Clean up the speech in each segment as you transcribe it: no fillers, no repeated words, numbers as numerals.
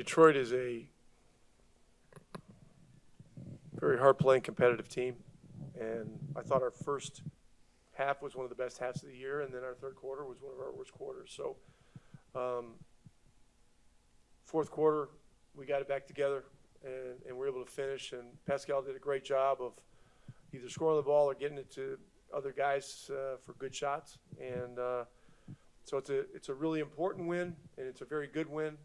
Detroit is a very hard-playing, competitive team, and I thought our first half was one of the best halves of the year, and then our third quarter was one of our worst quarters. So, fourth quarter, we got it back together, and we were able to finish. And Pascal did a great job of either scoring the ball or getting it to other guys for good shots. And so it's a really important win, and it's a very good win.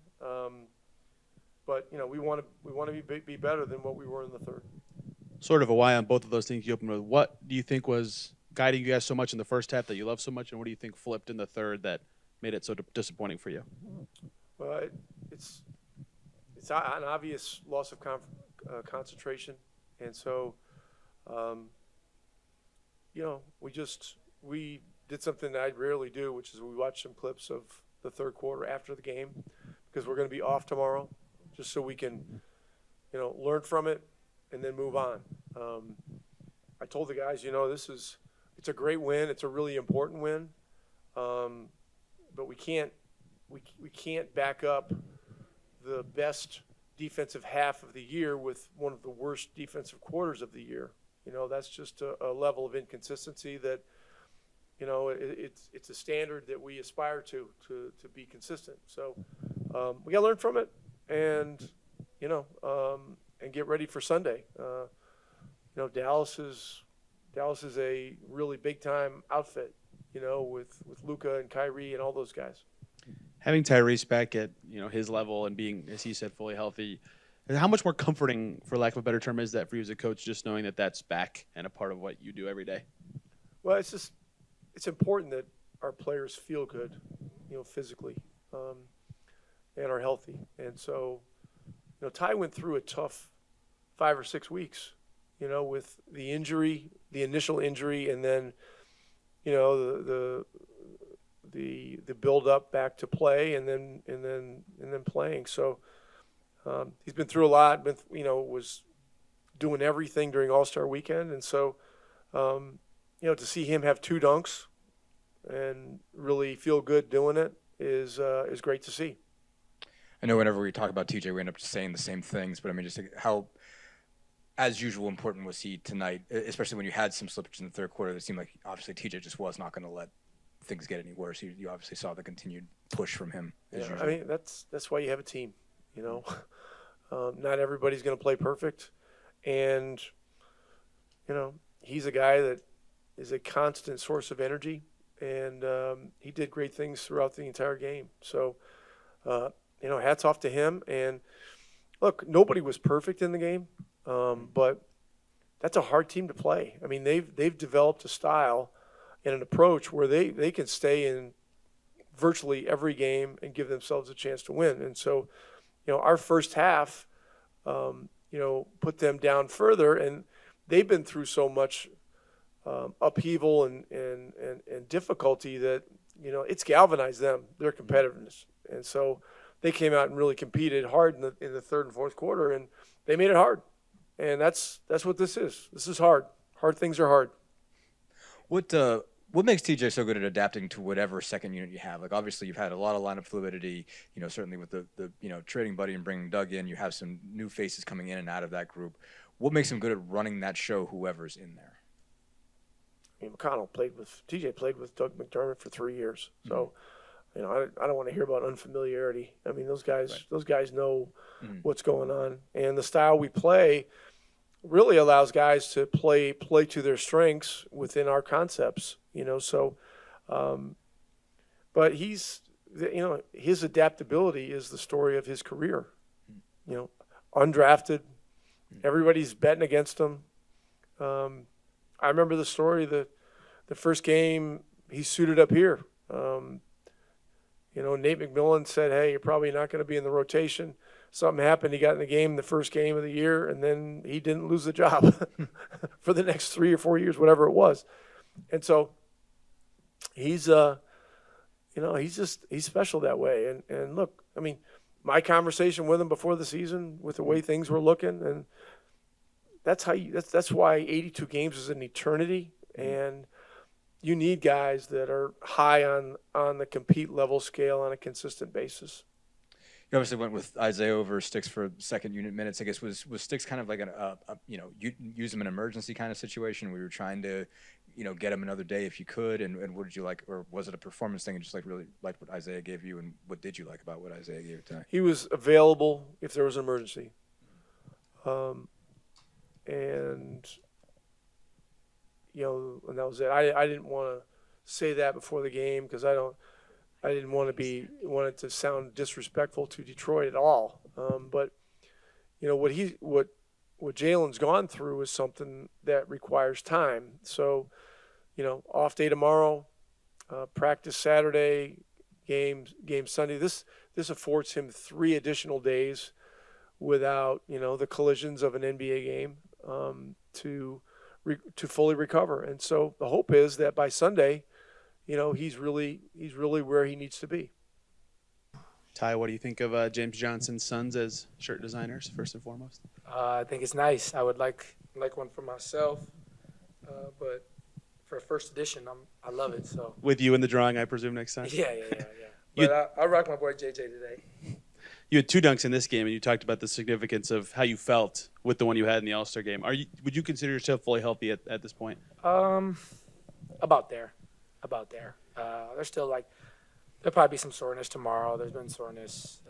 But we want to be better than what we were in the third. Sort of a why on both of those things you opened with. What do you think was guiding you guys so much in the first half that you love so much, and what do you think flipped in the third that made it so disappointing for you? Well, it's an obvious loss of concentration, and so we did something that I rarely do, which is we watched some clips of the third quarter after the game because we're going to be off tomorrow, just so we can learn from it and then move on. I told the guys, it's a great win. It's a really important win, but we can't back up the best defensive half of the year with one of the worst defensive quarters of the year. That's just a level of inconsistency that it's a standard that we aspire to be consistent. So we got to learn from it, and and get ready for Sunday. Dallas is a really big time outfit, with Luka and Kyrie and all those guys. Having Tyrese back at his level and being, as he said, fully healthy, how much more comforting, for lack of a better term, is that for you as a coach, just knowing that that's back and a part of what you do every day? Well, it's important that our players feel good, physically, and are healthy. And so, Ty went through a tough 5 or 6 weeks, with the injury, the initial injury, and then, the build up back to play, and then playing. So he's been through a lot. Was doing everything during All-Star Weekend, and so to see him have 2 dunks and really feel good doing it is great to see. I know whenever we talk about TJ, we end up just saying the same things, but I mean, just how, as usual, important was he tonight, especially when you had some slippage in the third quarter that seemed like obviously TJ just was not going to let things get any worse. You obviously saw the continued push from him. Yeah, I mean, that's why you have a team, Not everybody's going to play perfect, and, he's a guy that is a constant source of energy, and he did great things throughout the entire game. So, hats off to him. And look, nobody was perfect in the game, but that's a hard team to play. I mean, they've developed a style and an approach where they can stay in virtually every game and give themselves a chance to win. And so, our first half, put them down further, and they've been through so much upheaval and difficulty that, it's galvanized them, their competitiveness. And so they came out and really competed hard in the third and fourth quarter, and they made it hard. And that's what this is. This is hard. Hard things are hard. What makes TJ so good at adapting to whatever second unit you have? Like, obviously, you've had a lot of lineup fluidity. Certainly with the trading Buddy and bringing Doug in, you have some new faces coming in and out of that group. What makes him good at running that show, whoever's in there? I mean, TJ played with Doug McDermott for 3 years. So, I don't want to hear about unfamiliarity. I mean, those guys know what's going on, and the style we play really allows guys to play to their strengths within our concepts. So, but his adaptability is the story of his career. Undrafted, everybody's betting against him. I remember the story the first game he suited up here. Nate McMillan said, "Hey, you're probably not going to be in the rotation." Something happened. He got in the game, the first game of the year, and then he didn't lose the job for the next 3 or 4 years, whatever it was. And so he's special that way. And look, I mean, my conversation with him before the season, with the way things were looking, and that's why 82 games is an eternity, and you need guys that are high on the compete level scale on a consistent basis. You obviously went with Isaiah over Sticks for second unit minutes. I guess was Sticks kind of like you use him in an emergency kind of situation where you were trying to, get him another day if you could, and what did you like, or was it a performance thing and just like really liked what Isaiah gave you, and what did you like about what Isaiah gave you tonight? He was available if there was an emergency. And and that was it. I didn't want to say that before the game because I didn't want it to sound disrespectful to Detroit at all. But what Jalen's gone through is something that requires time. So, off day tomorrow, practice Saturday, game Sunday. This affords him 3 additional days without the collisions of an NBA game to fully recover. And so the hope is that by Sunday, he's really where he needs to be. Ty, what do you think of James Johnson's sons as shirt designers, first and foremost? I think it's nice. I would like one for myself, but for a first edition, I love it. So With you in the drawing, I presume, next time? yeah. But I rock my boy JJ today. You had 2 dunks in this game, and you talked about the significance of how you felt with the one you had in the All-Star game. Would you consider yourself fully healthy at this point? About there. There's still there'll probably be some soreness tomorrow. There's been soreness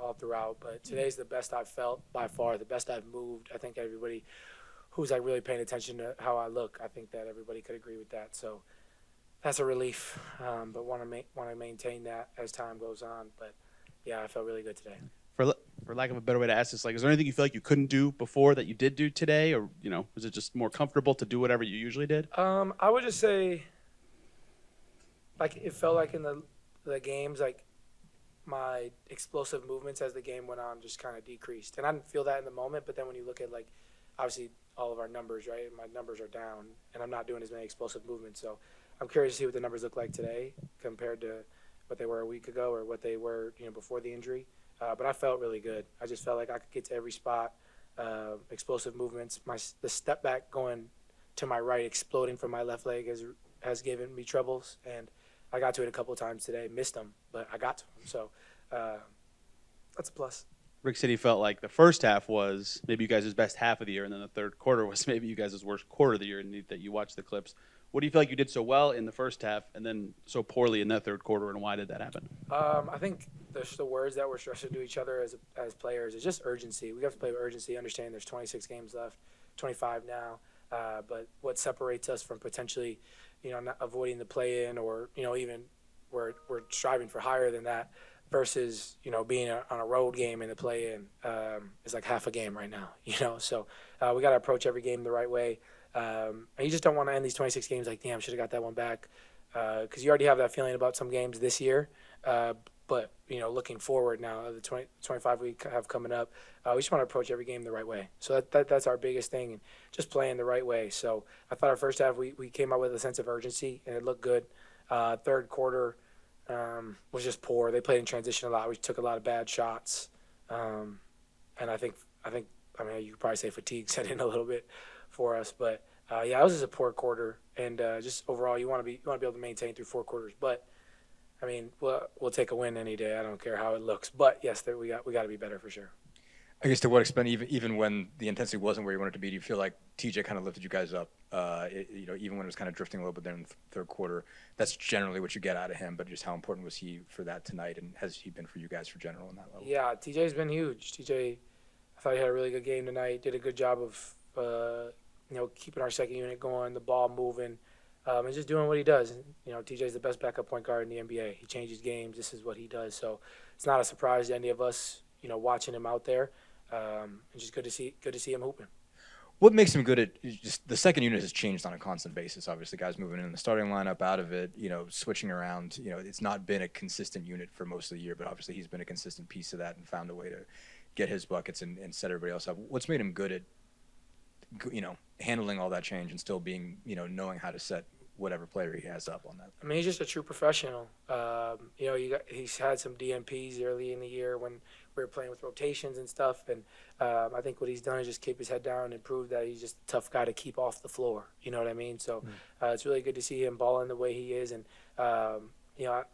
all throughout, but today's the best I've felt by far, the best I've moved. I think everybody who's really paying attention to how I look, I think that everybody could agree with that. So that's a relief, but want to maintain that as time goes on. But yeah, I felt really good today. For lack of a better way to ask this, is there anything you feel like you couldn't do before that you did do today, or was it just more comfortable to do whatever you usually did? I would just say, it felt like in the games, my explosive movements as the game went on just kind of decreased, and I didn't feel that in the moment. But then when you look at obviously all of our numbers, right, my numbers are down, and I'm not doing as many explosive movements. So I'm curious to see what the numbers look like today compared to what they were a week ago or what they were before the injury. But I felt really good. I just felt like I could get to every spot. Explosive movements. The step back going to my right, exploding from my left leg has given me troubles, and I got to it a couple of times today. Missed them, but I got to them. So that's a plus. Rick City felt like the first half was maybe you guys' best half of the year, and then the third quarter was maybe you guys' worst quarter of the year, and that you watched the clips. What do you feel like you did so well in the first half and then so poorly in that third quarter, and why did that happen? I think there's the words that we're stressing to each other as players is just urgency. We have to play with urgency, understand there's 26 games left, 25 now. But what separates us from potentially, not avoiding the play-in or, even we're striving for higher than that versus, being on a road game in the play-in is like half a game right now, So we got to approach every game the right way. And you just don't want to end these 26 games like, damn, should have got that one back. Because you already have that feeling about some games this year. But, looking forward now, the 25 we have coming up, we just want to approach every game the right way. So that's our biggest thing, and just playing the right way. So I thought our first half we came out with a sense of urgency, and it looked good. Third quarter was just poor. They played in transition a lot. We took a lot of bad shots. And I think you could probably say fatigue set in a little bit for us. But, it was just a poor quarter. And just overall, you want to be able to maintain through 4 quarters. But, we'll take a win any day. I don't care how it looks. But, yes, we got to be better for sure. I guess to what extent, even when the intensity wasn't where you wanted it to be, do you feel like TJ kind of lifted you guys up? Even when it was kind of drifting a little bit there in the third quarter, that's generally what you get out of him. But just how important was he for that tonight, and has he been for you guys for general on that level? Yeah, TJ's been huge. TJ, I thought he had a really good game tonight. Did a good job of keeping our second unit going, the ball moving, and just doing what he does. TJ's the best backup point guard in the NBA. He changes games. This is what he does. So it's not a surprise to any of us, watching him out there. And just good to see him hooping. What makes him good at just the second unit has changed on a constant basis. Obviously, guys moving in the starting lineup, out of it, switching around. It's not been a consistent unit for most of the year, but obviously he's been a consistent piece of that and found a way to get his buckets and set everybody else up. What's made him good at, handling all that change and still being, knowing how to set whatever player he has up on that? He's just a true professional. He's had some DNPs early in the year when we were playing with rotations and stuff, and I think what he's done is just keep his head down and prove that he's just a tough guy to keep off the floor. You know what I mean? So it's really good to see him balling the way he is, and I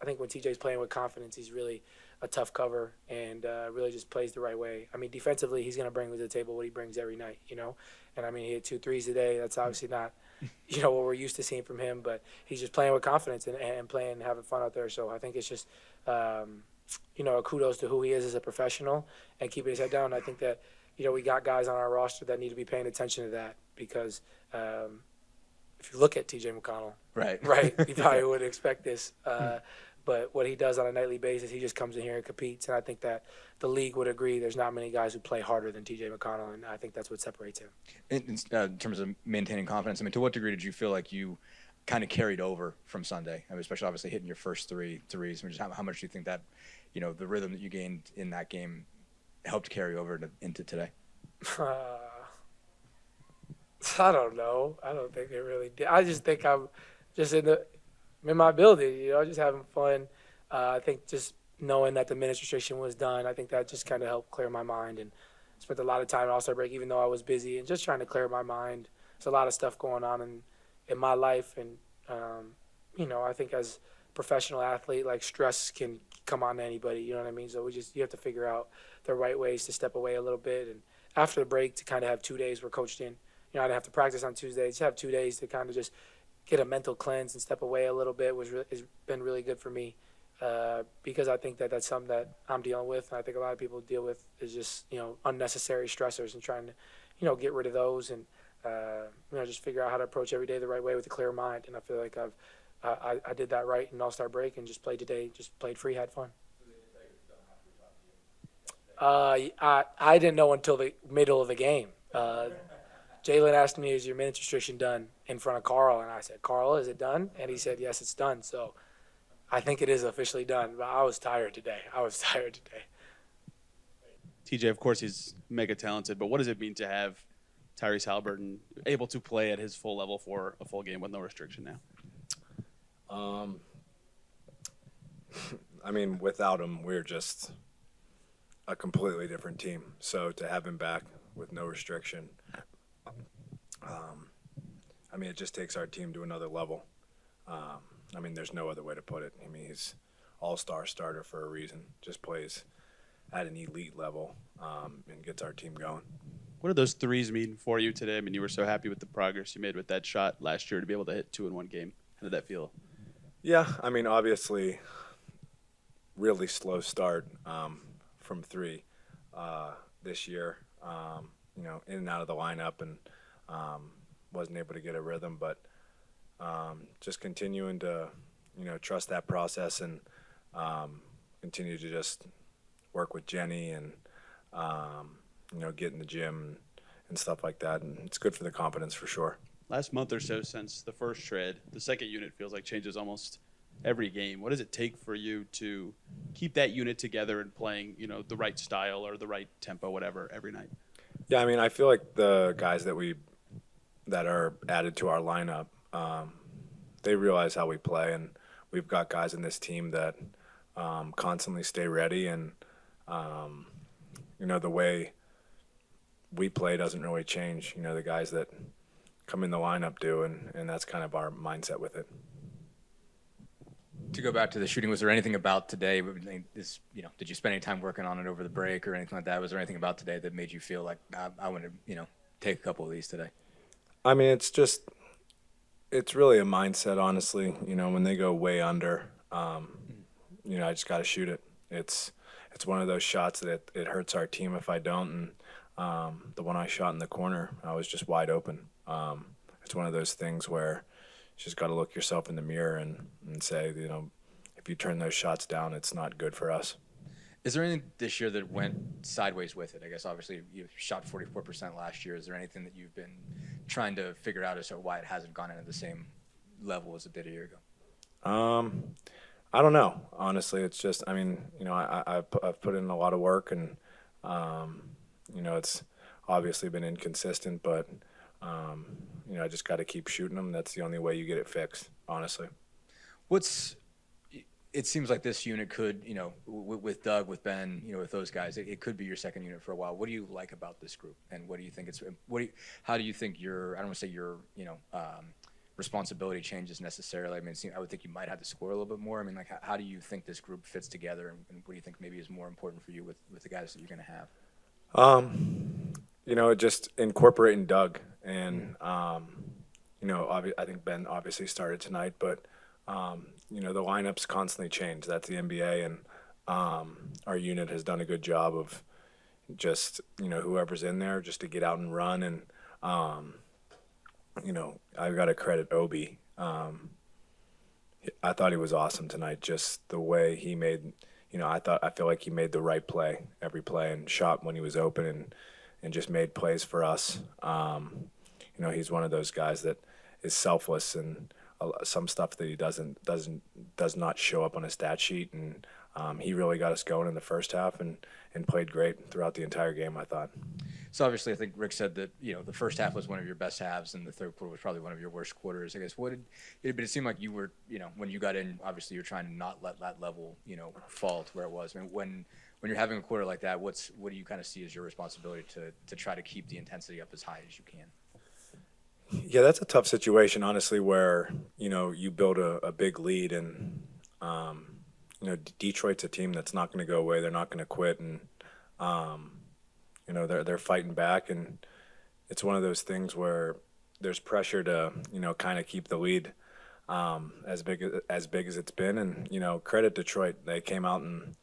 think when TJ's playing with confidence, he's really a tough cover and really just plays the right way. I mean, defensively, he's going to bring to the table what he brings every night, And, I mean, he hit 2 threes today. That's obviously not, what we're used to seeing from him. But he's just playing with confidence and playing and having fun out there. So I think it's just, a kudos to who he is as a professional and keeping his head down. I think that, we got guys on our roster that need to be paying attention to that because if you look at TJ McConnell, Right. you probably wouldn't expect this. But what he does on a nightly basis, he just comes in here and competes. And I think that the league would agree there's not many guys who play harder than TJ McConnell, and I think that's what separates him. In terms of maintaining confidence, I mean, to what degree did you feel like you kind of carried over from Sunday? I mean, especially obviously hitting your first 3 threes. I mean, just how much do you think that, the rhythm that you gained in that game helped carry over into today? I don't know. I don't think it really did. I just think I'm just in my building, just having fun. I think just knowing that the minutes restriction was done, I think that just kind of helped clear my mind and spent a lot of time at All-Star break, even though I was busy and just trying to clear my mind. There's a lot of stuff going on in my life. And, I think as a professional athlete, like stress can come on to anybody, you know what I mean? So you have to figure out the right ways to step away a little bit. And after the break to kind of have 2 days we're coached in. I didn't have to practice on Tuesday. Just have 2 days to kind of just get a mental cleanse and step away a little bit has been really good for me because I think that that's something that I'm dealing with, and I think a lot of people deal with is just unnecessary stressors and trying to get rid of those and just figure out how to approach every day the right way with a clear mind. And I feel like I did that right in All-Star break and just played today, just played free, had fun. I didn't know until the middle of the game. Jalen asked me, "Is your minutes restriction done?" in front of Carl, and I said, "Carl, is it done?" And he said, "Yes, it's done." So I think it is officially done. But I was tired today. TJ, of course, he's mega talented, but what does it mean to have Tyrese Haliburton able to play at his full level for a full game with no restriction now? I mean, without him, we're just a completely different team. So to have him back with no restriction, I mean, it just takes our team to another level. I mean, there's no other way to put it. I mean, he's all-star starter for a reason. Just plays at an elite level and gets our team going. What do those threes mean for you today? I mean, you were so happy with the progress you made with that shot last year to be able to hit 2 in one game. How did that feel? Yeah, I mean, obviously, really slow start from 3 this year. In and out of the lineup and wasn't able to get a rhythm, but just continuing to, trust that process and continue to just work with Jenny and, get in the gym and stuff like that. And it's good for the confidence for sure. Last month or so since the first trade, the second unit feels like changes almost every game. What does it take for you to keep that unit together and playing, the right style or the right tempo, whatever, every night? Yeah, I mean, I feel like the guys that are added to our lineup, they realize how we play, and we've got guys in this team that constantly stay ready, and the way we play doesn't really change. The guys that come in the lineup do, and that's kind of our mindset with it. To go back to the shooting, was there anything about today? Did you spend any time working on it over the break or anything like that? Was there anything about today that made you feel like I want to, take a couple of these today? I mean, it's really a mindset, honestly. When they go way under, I just got to shoot it. It's one of those shots that it hurts our team if I don't. And the one I shot in the corner, I was just wide open. It's one of those things where you just got to look yourself in the mirror and say, if you turn those shots down, it's not good for us. Is there anything this year that went sideways with it? I guess obviously you shot 44% last year. Is there anything that you've been trying to figure out as to why it hasn't gone in at the same level as it did a year ago? I don't know. Honestly, it's just, I mean, I've put in a lot of work, and it's obviously been inconsistent, but I just got to keep shooting them. That's the only way you get it fixed, honestly. It seems like this unit could, with Doug, with Ben, with those guys, it could be your second unit for a while. What do you like about this group, and what do you think how do you think your, I don't want to say your, responsibility changes necessarily? I mean, I would think you might have to score a little bit more. I mean, like, how do you think this group fits together, and what do you think maybe is more important for you with the guys that you're going to have? Just incorporating Doug and, I think Ben obviously started tonight, but, the lineups constantly change. That's the NBA, and our unit has done a good job of just, whoever's in there just to get out and run. And, I've got to credit Obi. I thought he was awesome tonight, just the way he made, I feel like he made the right play every play and shot when he was open and just made plays for us. He's one of those guys that is selfless, and some stuff that he does not show up on a stat sheet. And he really got us going in the first half and played great throughout the entire game, I thought. So obviously, I think Rick said that the first half was one of your best halves, and the third quarter was probably one of your worst quarters. I guess but it seemed like you were when you got in, obviously you're trying to not let that level fall to where it was. I mean, when you're having a quarter like that, what do you kind of see as your responsibility to try to keep the intensity up as high as you can? Yeah, that's a tough situation, honestly, where you build a big lead, and Detroit's a team that's not going to go away. They're not going to quit, and they're fighting back, and it's one of those things where there's pressure to kind of keep the lead as big as it's been. And credit Detroit, they came out and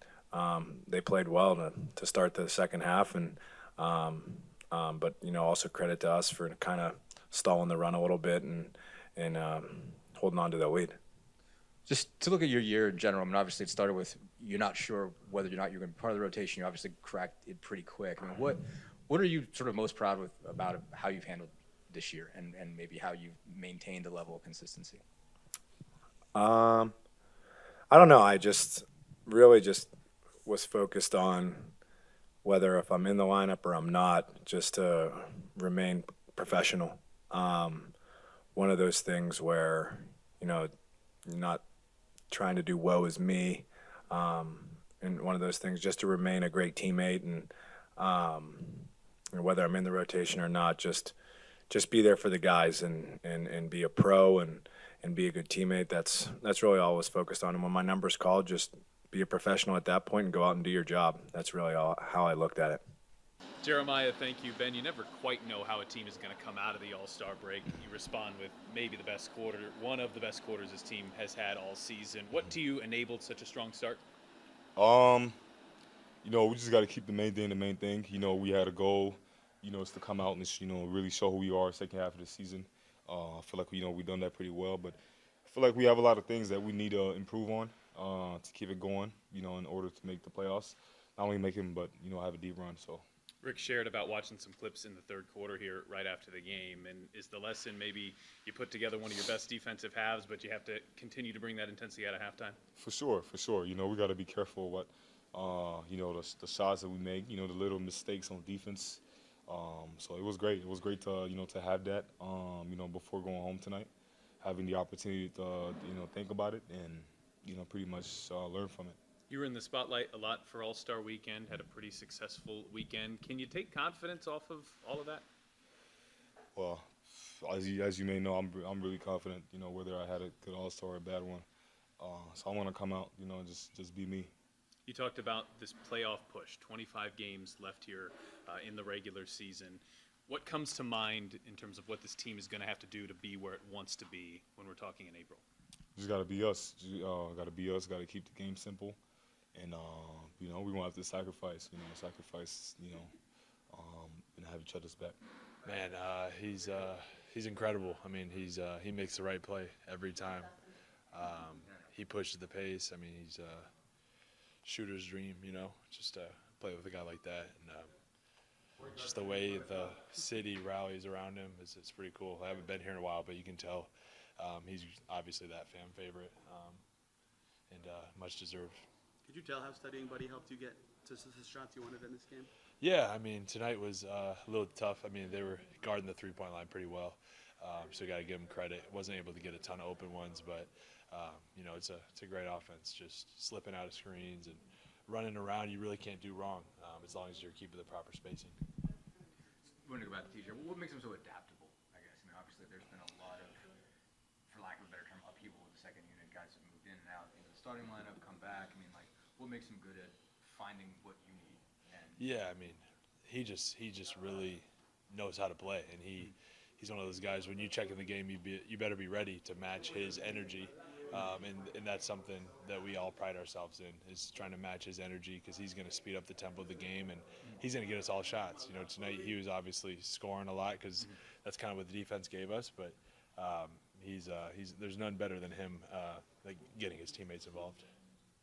they played well to start the second half, and but also credit to us for kind of stalling the run a little bit and holding on to the lead. Just to look at your year in general, I mean, obviously it started with you're not sure whether or not you're going to be part of the rotation. You obviously cracked it pretty quick. I mean, what are you sort of most proud about how you've handled this year, and maybe how you've maintained the level of consistency? I don't know. I just really just was focused on whether if I'm in the lineup or I'm not, just to remain professional. One of those things where, not trying to do woe is me. And one of those things just to remain a great teammate, and whether I'm in the rotation or not, just be there for the guys and be a pro and be a good teammate. That's really all I was focused on. And when my number's called, just be a professional at that point and go out and do your job. That's really how I looked at it. Jeremiah, thank you. Ben, you never quite know how a team is going to come out of the All-Star break. You respond with maybe the best quarter, one of the best quarters this team has had all season. What to you enabled such a strong start? We just got to keep the main thing. We had a goal, is to come out and, really show who we are second half of the season. I feel like, we've done that pretty well, but I feel like we have a lot of things that we need to improve on to keep it going, in order to make the playoffs. Not only make them, but, have a deep run, so. Rick shared about watching some clips in the third quarter here right after the game. And is the lesson maybe you put together one of your best defensive halves, but you have to continue to bring that intensity out of halftime? For sure. We got to be careful what, the shots that we make, the little mistakes on defense. So it was great. It was great to, to have that, before going home tonight, having the opportunity to, think about it and, pretty much learn from it. You were in the spotlight a lot for All-Star Weekend, had a pretty successful weekend. Can you take confidence off of all of that? Well, as you may know, I'm really confident, whether I had a good All-Star or a bad one. So I want to come out, and just be me. You talked about this playoff push, 25 games left here in the regular season. What comes to mind in terms of what this team is going to have to do to be where it wants to be when we're talking in April? Just got to be us. Got to be us. Got to keep the game simple. And, we're going to have to sacrifice, and have each other's back. Man, he's incredible. I mean, he makes the right play every time. He pushes the pace. I mean, he's a shooter's dream, just to play with a guy like that. And just the way the city rallies around him it's pretty cool. I haven't been here in a while, but you can tell he's obviously that fan favorite and much deserved. Could you tell how studying Buddy helped you get to the shots you wanted in this game? Yeah, I mean, tonight was a little tough. I mean, they were guarding the three-point line pretty well, so you got to give them credit. Wasn't able to get a ton of open ones, but, it's a great offense, just slipping out of screens and running around. You really can't do wrong as long as you're keeping the proper spacing. Wondering about TJ. What makes him so adaptable, I guess? I mean, obviously there's been a lot of second unit, guys have moved in and out into the starting lineup, come back. I mean, like, what makes him good at finding what you need? And Yeah, I mean, he just really knows how to play, and he's one of those guys. When you check in the game, you better be ready to match his energy, and that's something that we all pride ourselves in, is trying to match his energy, because he's going to speed up the tempo of the game, and he's going to get us all shots. You know, tonight he was obviously scoring a lot because that's kind of what the defense gave us, but there's none better than him like getting his teammates involved.